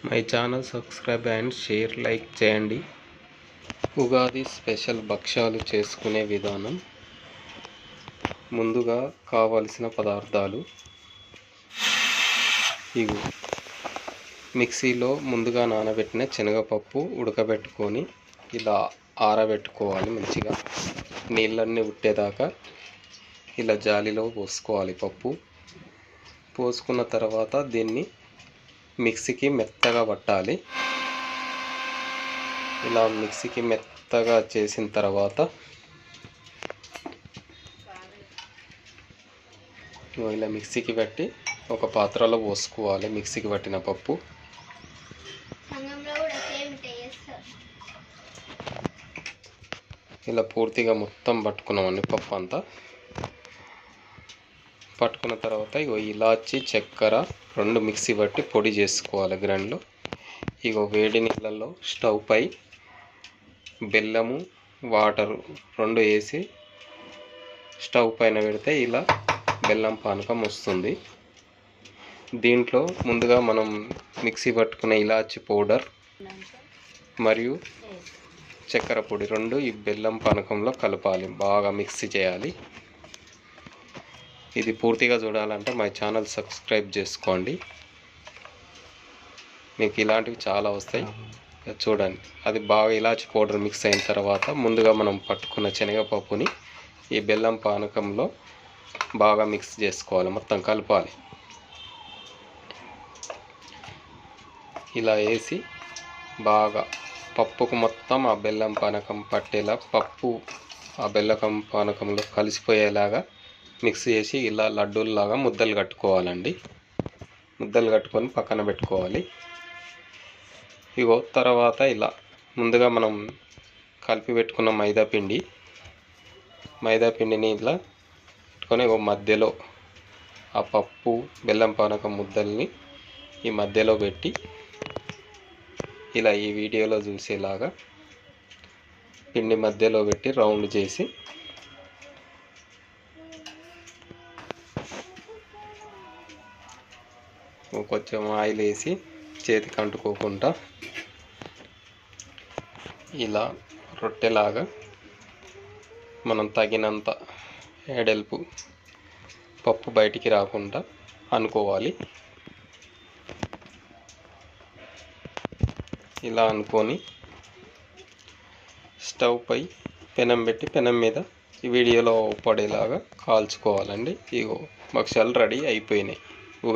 My channel subscribe and share like చేయండి. Ugadi special భక్ష్యాలు చేసుకునే విధానం. ముందుగా కావలసిన పదార్థాలు ఇవి. మిక్సీలో ముందుగా నానబెట్టిన శనగపప్పు ఉడకబెట్టుకొని ఇలా ఆరబెట్టుకోవాలి. మంచిగా నీళ్ళన్నీ ఉట్టేదాకా ఇలా జాలిలో పోసుకోవాలి. పప్పు పోసుకున్న తర్వాత దీన్ని మిక్సీకి మెత్తగా పట్టాలి. ఇలా మిక్సీకి మెత్తగా చేసిన తర్వాత ఇలా మిక్సీకి పెట్టి ఒక పాత్రలో పోసుకోవాలి. మిక్సీకి పట్టిన పప్పు ఇలా పూర్తిగా మొత్తం పట్టుకున్నామండి. పప్పు అంతా పట్టుకున్న తర్వాత ఇలాచి చక్కెర రెండు మిక్సీ పట్టి పొడి చేసుకోవాలి గ్రైండ్లో. వేడి నీళ్ళల్లో స్టవ్ పై బెల్లము వాటరు రెండు వేసి స్టవ్ పైన పెడితే ఇలా బెల్లం పానకం వస్తుంది. దీంట్లో ముందుగా మనం మిక్సీ పట్టుకున్న ఇలాచి పౌడర్ మరియు చక్కెర పొడి రెండు ఈ బెల్లం పానకంలో కలపాలి. బాగా మిక్సీ చేయాలి. ఇది పూర్తిగా చూడాలంటే మై ఛానల్ సబ్స్క్రైబ్ చేసుకోండి. మీకు ఇలాంటివి చాలా వస్తాయి, చూడండి. అది బాగా ఇలాచి పౌడర్ మిక్స్ అయిన తర్వాత ముందుగా మనం పట్టుకున్న శనగపప్పుని ఈ బెల్లం పానకంలో బాగా మిక్స్ చేసుకోవాలి. మొత్తం కలపాలి. ఇలా వేసి బాగా పప్పుకు మొత్తం ఆ బెల్లం పానకం పట్టేలా పప్పు ఆ బెల్లం పానకంలో కలిసిపోయేలాగా మిక్స్ చేసి ఇలా లడ్డూల్లాగా ముద్దలు కట్టుకోవాలండి. ముద్దలు కట్టుకొని పక్కన పెట్టుకోవాలి. తర్వాత ఇలా ముందుగా మనం కలిపి పెట్టుకున్న మైదా పిండిని ఇలా పెట్టుకొని మధ్యలో ఆ పప్పు బెల్లం పానకం ముద్దల్ని ఈ మధ్యలో పెట్టి ఇలా ఈ వీడియోలో చూసేలాగా పిండి మధ్యలో పెట్టి రౌండ్ చేసి కొంచెం ఆయిల్ వేసి చేతికి అంటుకోకుండా ఇలా రొట్టెలాగా మనం తగినంత ఎడల్పు పప్పు బయటికి రాకుండా అనుకోవాలి. ఇలా అనుకొని స్టవ్ పై పెనం పెట్టి పెనం మీద ఈ వీడియోలో పడేలాగా కాల్చుకోవాలండి. భక్ష్యాలు రెడీ అయిపోయినాయి.